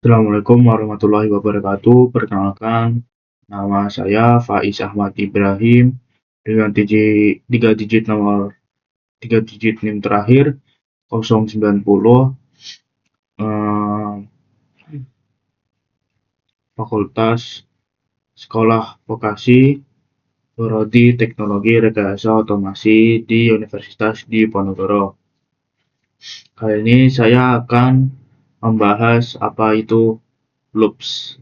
Assalamualaikum warahmatullahi wabarakatuh. Perkenalkan, nama saya Faiz Ahmad Ibrahim dengan tiga digit NIM terakhir 090, eh, Fakultas Sekolah Vokasi Prodi Teknologi Rekayasa Otomasi di Universitas Diponegoro. Kali ini saya akan membahas apa itu loops.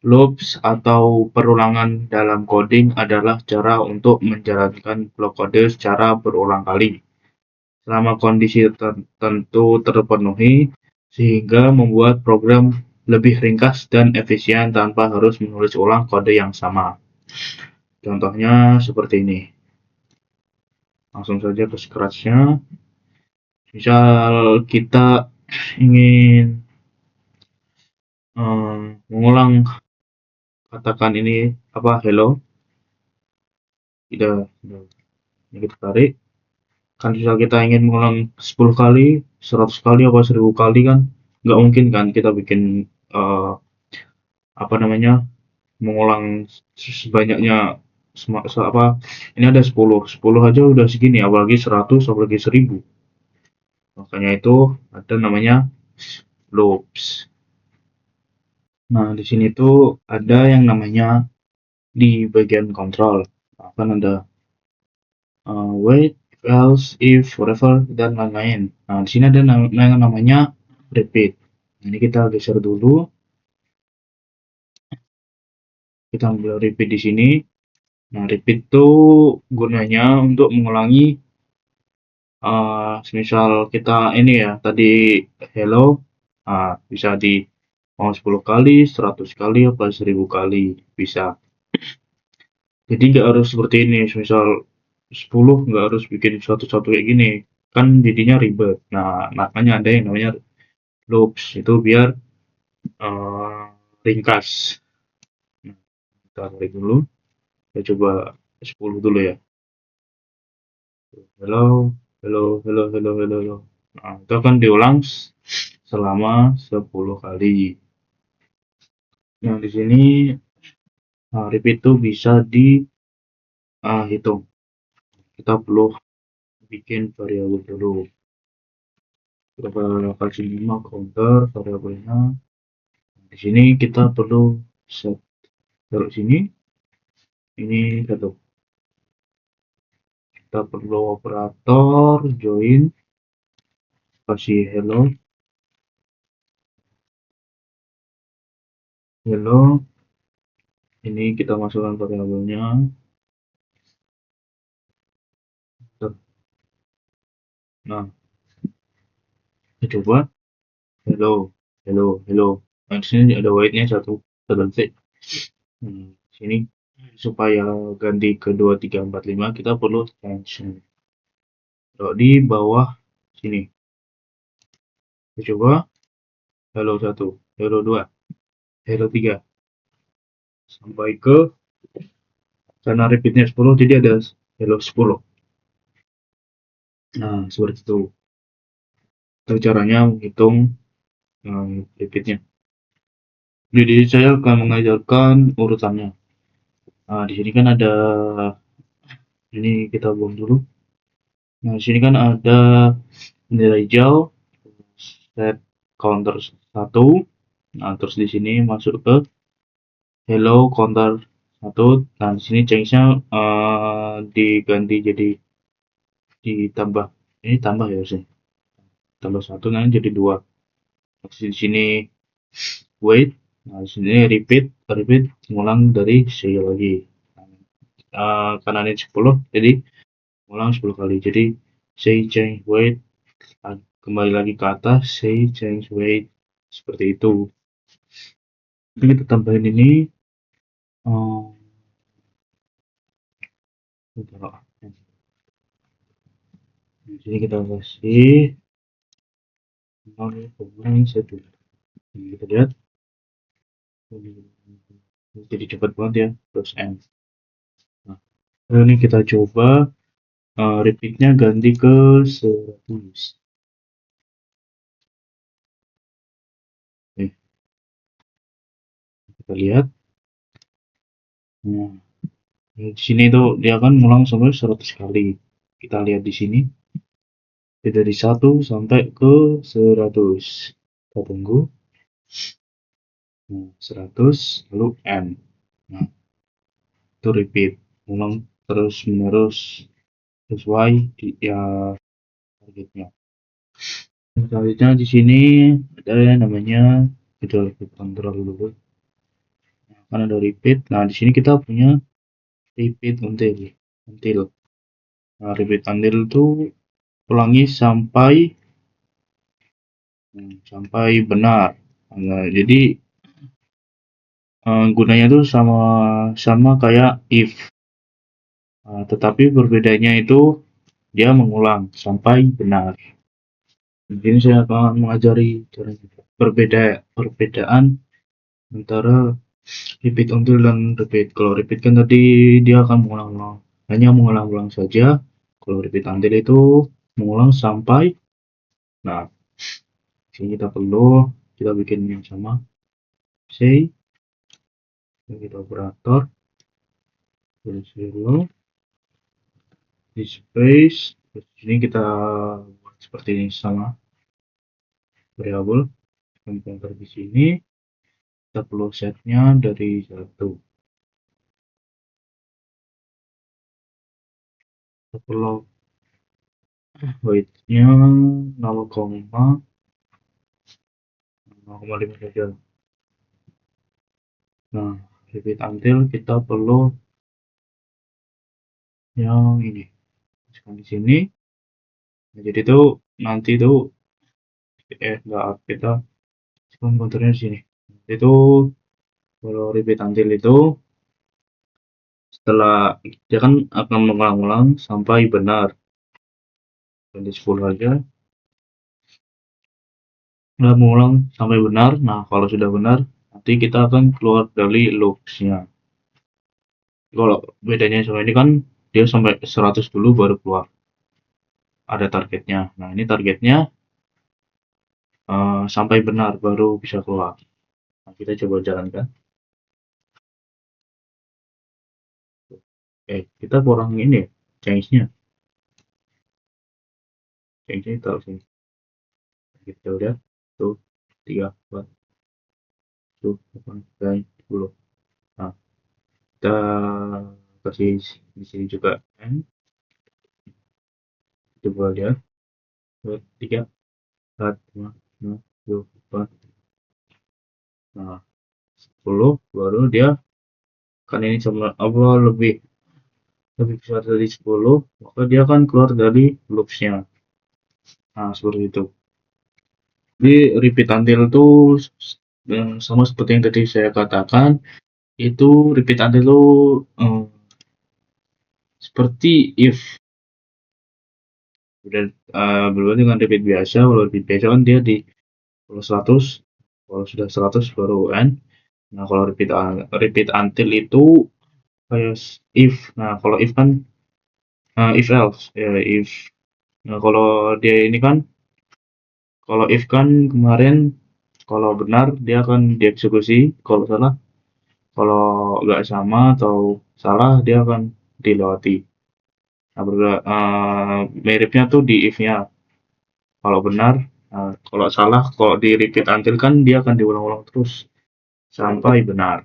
Loops atau perulangan dalam coding adalah cara untuk menjalankan blok kode secara berulang kali selama kondisi tertentu terpenuhi, sehingga membuat program lebih ringkas dan efisien tanpa harus menulis ulang kode yang sama. Contohnya seperti ini. Langsung saja ke scratch-nya. Misal kita ingin mengulang, katakan ini hello. Tidak, ini kita tarik. Kan misal kita ingin mengulang 10 kali, 100 kali, apa 1000 kali, kan nggak mungkin kan kita bikin mengulang sebanyaknya ini ada 10 aja udah segini, apalagi 100, apalagi 1000. Makanya itu ada namanya loops. Nah, di sini tuh ada yang namanya di bagian kontrol akan ada wait, else, if, forever, dan lain-lain. Nah, di sini ada yang namanya repeat. Ini kita geser dulu. Kita ambil repeat di sini. Nah, repeat itu gunanya untuk mengulangi, misal kita ini ya, tadi hello, bisa di mau 10 kali, 100 kali, apa 1000 kali, bisa. Jadi nggak harus seperti ini, misal 10 nggak harus bikin satu-satu kayak gini, kan jadinya ribet. Nah, makanya ada yang namanya loops, itu biar uh, ringkas. Nah, kita tarik dulu, kita coba 10 dulu ya. Hello, hello, hello, hello, hello, hello. Nah, itu akan diulang selama 10 kali. Nah, di sini repeat itu bisa dihitung. Kita perlu bikin variabel dulu. Berapa kali 5 counter variabelnya. Di sini kita perlu set. Taruh sini. Ini satu. Kita perlu operator join, kasih hello, hello. Ini kita masukkan variabelnya. Nah, kita coba hello, hello, hello. Nah, di sini ada white-nya satu detik. Sini supaya ganti ke 2, 3, 4, 5, kita perlu tension. Kalau di bawah sini, kita coba hello 1, hello 2, hello 3, sampai ke, karena repeatnya 10, jadi ada hello 10. Nah, seperti itu. Itu caranya menghitung repeatnya. Jadi saya akan mengajarkan urutannya. Nah, di sini kan ada, ini kita buang dulu. Nah, di sini kan ada bendera hijau, set counter 1. Nah, terus di sini masuk ke hello counter 1. Nah, di sini change-nya diganti jadi ditambah. Ini tambah ya sih. Tambah 1, nah jadi 2. Terus di sini wait. Nah, di sini repeat ngulang dari saya lagi. Karena ini 10, jadi ulang 10 kali. Jadi say change wait, kembali lagi ke atas, say change wait, seperti itu. Jadi kita tambahin ini, jadi kita kasih 0,1. Kita lihat, jadi cepat banget ya, terus n. Nah, ini kita coba repeatnya ganti ke 100. Kita lihat. Nah, di sini tuh dia akan ngulang sampai 100 kali. Kita lihat di sini. Dari 1 sampai ke 100. Kita tunggu. Nah, 100 lalu N. Nah, itu repeat, ulang terus menerus sesuai ya targetnya. Selanjutnya di sini ada yang namanya kita repeat control dulu. Kan ada repeat. Nah, di sini kita punya repeat until. Nah, repeat until itu ulangi sampai benar. Nah, jadi gunanya tuh sama sama kayak if. Tetapi berbedanya itu dia mengulang sampai benar. Mungkin saya akan mengajari perbedaan antara repeat until dan repeat. Kalau repeat kan tadi dia akan mengulang-ulang, hanya mengulang-ulang saja. Kalau repeat until itu mengulang sampai. Nah, sini kita bikin yang sama. Say, kita operator, zero, di space. Terus sini kita buat seperti ini sama variabel. Komputer di sini kita perlu setnya dari 1. Kita perlu weight-nya 0,5 saja. Nah, repeat until kita perlu yang ini. Masukkan di sini. Nah, jadi itu nanti itu enggak, kita komputernya di sini. Itu kalau repeat until itu setelah dia kan akan mengulang-ulang sampai benar. Jadi 10 aja. Udah mengulang sampai benar. Nah, kalau sudah benar, nanti kita akan keluar dari loops-nya. Kalau bedanya sama ini kan dia sampai 100 dulu baru keluar. Ada targetnya. Nah, ini targetnya sampai benar baru bisa keluar. Nah, kita coba jalankan. Kita kurang ini ya, change-nya. Change-nya taruh sini. Kita udah tuh 3, 4, 7, 8, 9, 10. Nah, kita kasih di sini juga N. Coba lihat. 2, 3, 4, 5, 6, 7, 8. Nah, 10 baru dia kan ini sama apa lebih besar dari 10, maka dia akan keluar dari loops-nya. Nah, seperti itu. Jadi repeat until itu sama seperti yang tadi saya katakan, itu repeat until itu seperti if. Berbeda dengan repeat biasa. Kalau repeat biasa kan dia di kalau 100, kalau sudah 100 baru N. Nah, kalau repeat until itu kayak if. Nah, kalau if kan if else ya if. Nah, kalau dia ini kan kalau if kan kemarin kalau benar dia akan dieksekusi, kalau salah kalau nggak sama atau salah dia akan dilewati. Nah, miripnya tuh di if-nya. Kalau benar, kalau salah, kalau di repeat until kan dia akan diulang-ulang terus sampai benar.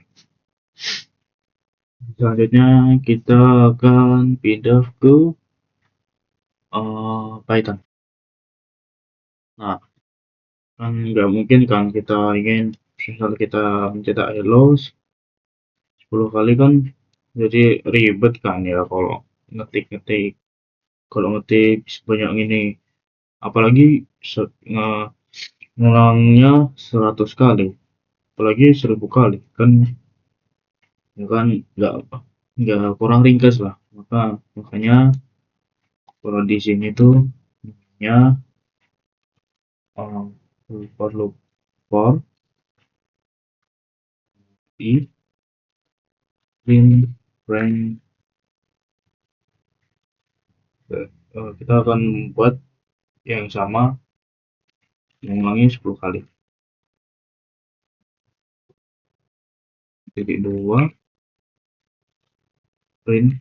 Selanjutnya kita akan pindah ke Python. Nah, kan nggak mungkin kan kita ingin misal kita mencetak hello 10 kali kan jadi ribet kan ya kalau ngetik-ngetik. Kalau ngetik sebanyak ini, apalagi ngulangnya 100 kali, apalagi 1000 kali kan, ya kan nggak kurang ringkas lah. Makanya kalau di sini tuh namanya for loop for i print rank. Kita akan buat yang sama mengulangi 10 kali. titik 2 print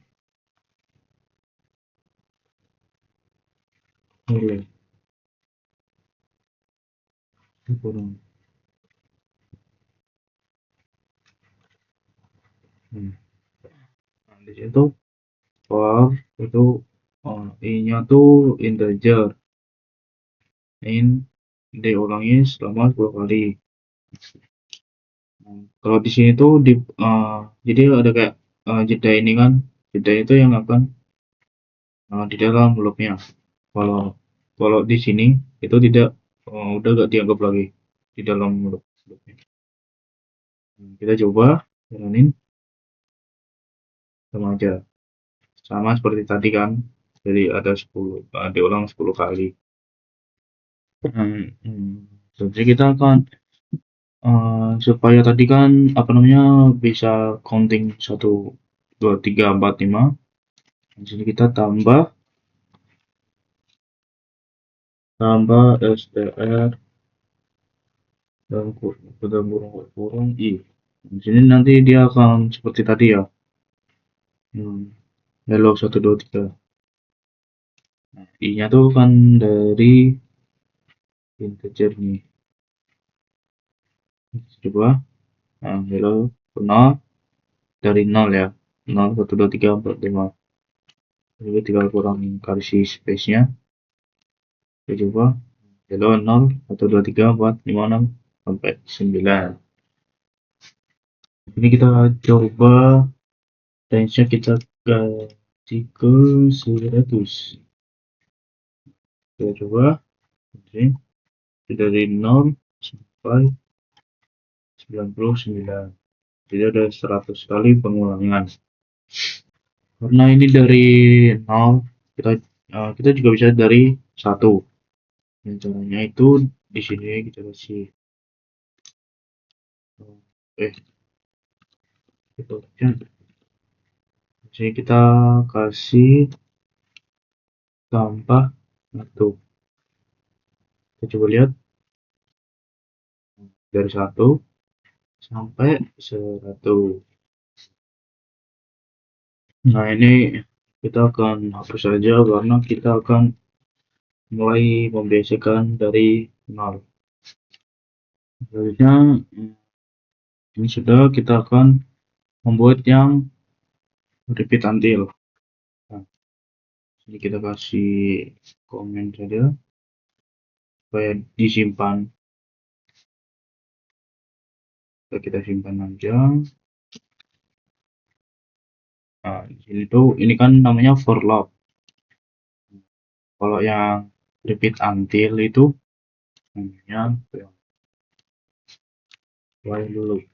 nilai kurang. Nah, di situ for itu i-nya tuh integer, int diulangi selama 10 kali. Kalau di sini tuh jadi ada kayak jeda ini kan, jeda itu yang akan di dalam loopnya. Kalau kalau di sini itu tidak, udah gak dianggap lagi di dalam loopnya. Kita coba jalanin, sama aja, sama seperti tadi kan, jadi ada 10 diulang 10 kali. Jadi kita akan supaya tadi kan apa namanya bisa counting 1 2 3 4 5. Di sini kita tambah str dan kurung i. Di sini nanti dia akan seperti tadi ya. Hello 1 2 3. Nah, i-nya tuh kan dari integer nih. Coba hello 0 dari 0 ya. 0 1 2 3 4 5. Jadi tinggal kurang kasih space-nya. Kita coba hello 0 1 2 3 4 5 6 sampai 9. Ini kita coba range-nya kita ganti ke 100. Kita coba dari 0 sampai 99. Jadi ada 100 kali pengulangan. Karena ini dari 0, kita juga bisa dari 1. Dan caranya itu di sini kita kasih itu kan. Jadi kita kasih tambah 1. Kita coba lihat dari 1 sampai 100. Nah, ini kita akan hapus saja karena kita akan mulai membiasakan dari 0. Selanjutnya ini sudah, kita akan membuat yang repeat until. Nah, jadi kita kasih komen saja supaya disimpan. Kita simpan aja. Nah, di sini tuh ini kan namanya for loop. Kalau yang repeat until itu namanya while loop.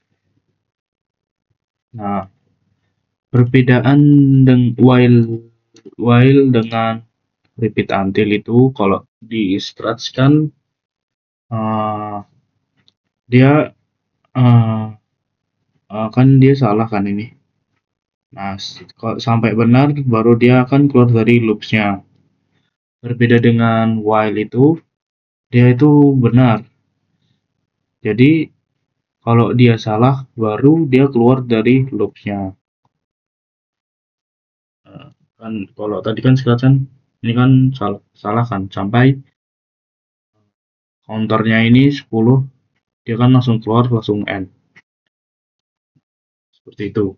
Nah, perbedaan while dengan repeat until itu, kalau di struts kan dia kan dia salah kan ini. Nah, kalau sampai benar baru dia akan keluar dari loops-nya. Berbeda dengan while itu, dia itu benar. Jadi kalau dia salah baru dia keluar dari loops-nya. Kan kalau tadi kan sekarang ini kan salah kan, sampai counternya ini 10, dia kan langsung keluar, langsung end. Seperti itu.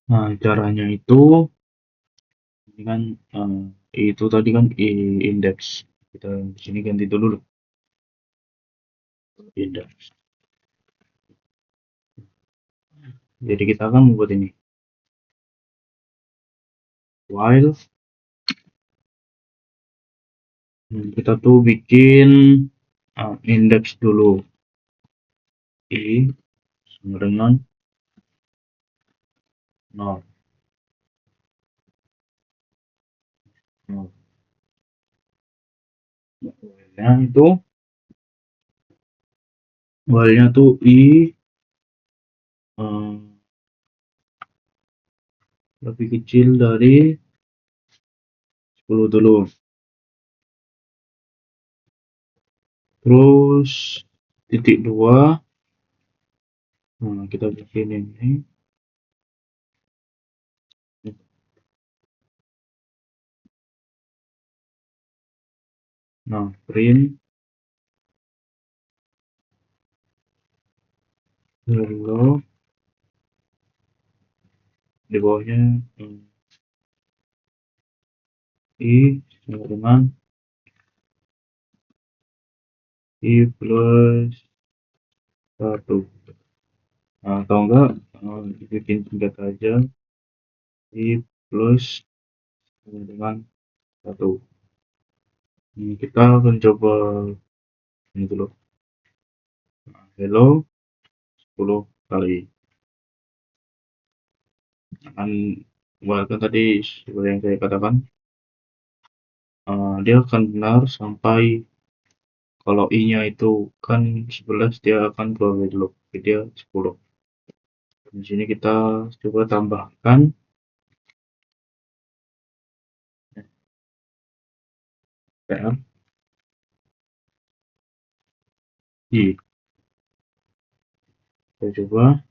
Nah, caranya itu ini kan itu tadi kan index. Kita di sini ganti dulu index. Jadi kita akan membuat ini while kita tuh bikin index dulu i sama dengan 0. While-nya tuh i lebih kecil dari 10 dulu. Terus titik 2 Nah, kita bikin ini. Nah, print hello, di bawahnya i sama dengan i plus 1. Nah, atau enggak bikin singkat aja, i plus sama dengan 1. Kita akan coba ini dulu. Nah, hello 10 kali. Akan kan tadi seperti yang saya katakan, dia akan benar sampai kalau i-nya itu kan 11, dia akan keluar dari loop, jadi dia 10. Di sini kita coba tambahkan PR i. Kita coba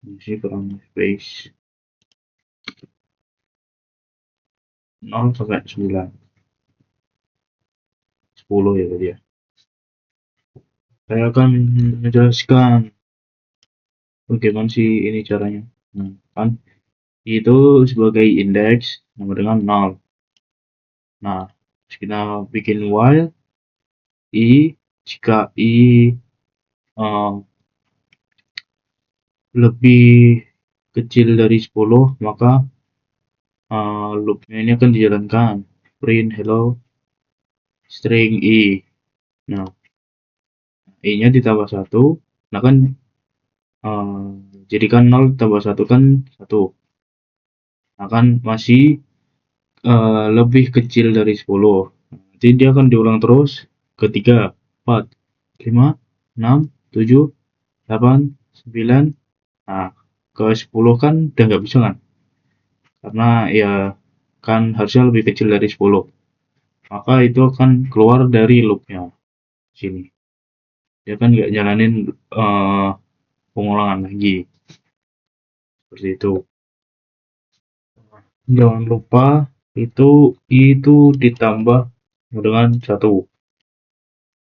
isi kurang space 0 sampai 9, 10 ya tadi ya. Saya akan menjelaskan bagaimana sih ini caranya. Kan itu sebagai indeks sama dengan 0. Nah, kita bikin while i, jika i lebih kecil dari 10, maka loopnya ini akan dijalankan, print hello string i. Nah, i-nya ditambah 1, nah kan jadikan 0 tambah 1 kan 1. Nah kan masih lebih kecil dari 10. Nanti dia akan diulang terus ke 3, 4, 5, 6, 7, 8, 9. Nah, ke 10 kan udah nggak bisa kan? Karena ya kan harusnya lebih kecil dari 10. Maka itu akan keluar dari loopnya sini. Dia kan nggak jalanin pengulangan lagi. Seperti itu. Jangan lupa itu ditambah dengan 1.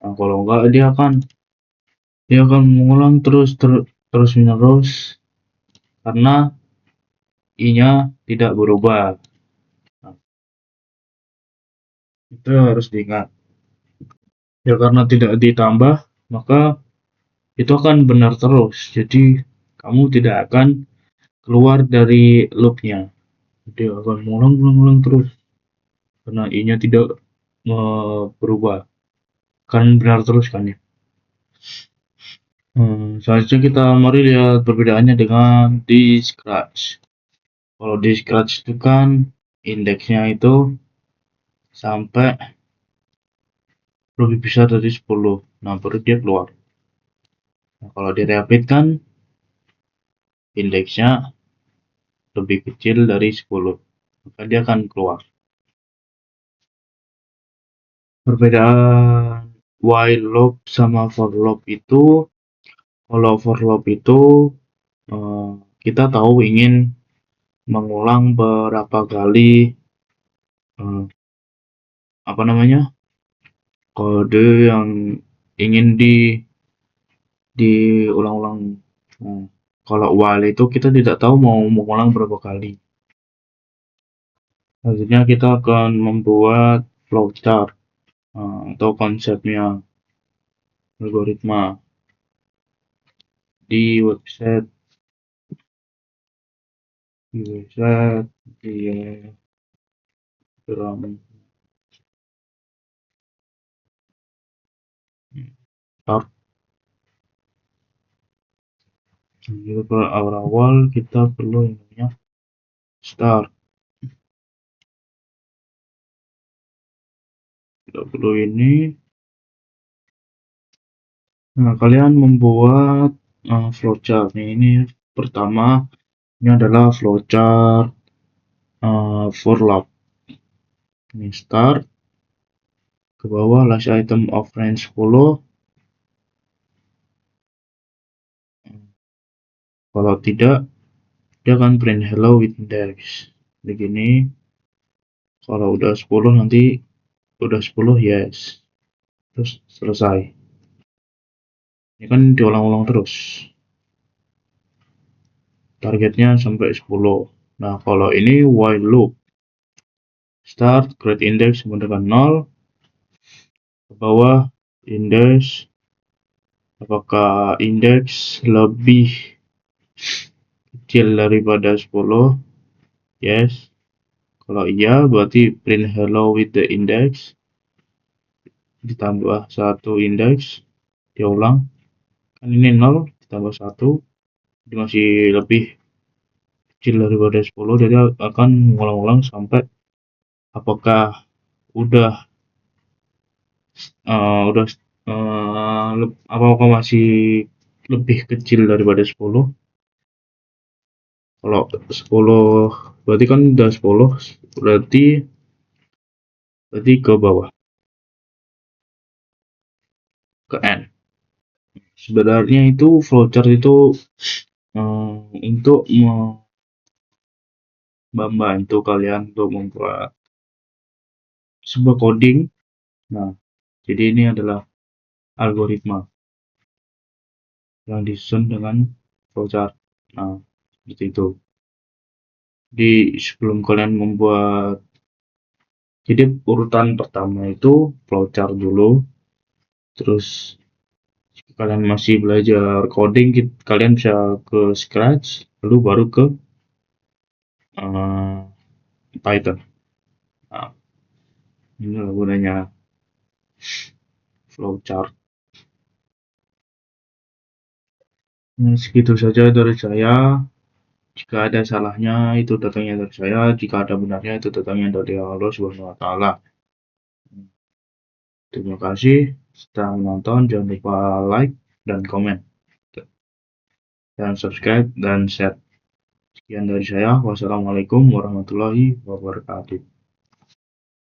Nah, kalau enggak dia akan mengulang terus menerus karena i-nya tidak berubah. Nah, itu harus diingat. Ya karena tidak ditambah, maka itu akan benar terus. Jadi kamu tidak akan keluar dari loopnya. Dia akan mengulang terus karena i-nya tidak berubah. Kan benar terus kan ya. Selanjutnya kita mari lihat perbedaannya dengan di Scratch. Kalau di Scratch itu kan indeksnya itu sampai lebih besar dari 10. Nah, baru dia keluar. Nah, kalau di Rapid kan indeksnya lebih kecil dari 10, maka dia akan keluar. Perbedaan while loop sama for loop itu, kalau for loop itu kita tahu ingin mengulang berapa kali kode yang ingin diulang-ulang. Kalau while itu kita tidak tahu mau mengulang berapa kali. Selanjutnya kita akan membuat flowchart atau konsepnya algoritma di website diagram start. Jadi awal-awal kita perlu yang namanya start. Kita perlu ini. Nah, kalian membuat flowchart nih. Ini pertama, ini adalah flowchart for loop. Ini start, ke bawah last item of range 10, Kalau tidak, dia akan print hello with index. Begini. Kalau udah 10 nanti udah 10 yes. Terus selesai. Ini kan diulang-ulang terus. Targetnya sampai 10. Nah, kalau ini while loop. Start create index sama dengan 0. Ke bawah index. Apakah index lebih kecil daripada 10? Yes. Kalau iya, berarti print hello with the index. Ditambah 1 index. Diulang. Kan ini 0 ditambah 1. Jadi masih lebih kecil daripada 10. Jadi akan mengulang-ulang sampai apakah udah udah apakah masih lebih kecil daripada 10. Kalau 10 berarti kan udah 10, berarti ke bawah, ke N. Sebenarnya itu flowchart itu untuk membantu kalian untuk membuat sebuah coding. Nah, jadi ini adalah algoritma yang disusun dengan flowchart. Nah, seperti itu. Jadi sebelum kalian membuat, jadi urutan pertama itu flowchart dulu. Terus jika kalian masih belajar coding, kalian bisa ke Scratch, lalu baru ke Python. Nah, ini gunanya flowchart. Nah, segitu saja dari saya. Jika ada salahnya, itu datangnya dari saya. Jika ada benarnya, itu datangnya dari Allah Subhanahu wa Ta'ala. Terima kasih sudah menonton. Jangan lupa like dan komen, dan subscribe dan share. Sekian dari saya. Wassalamualaikum warahmatullahi wabarakatuh.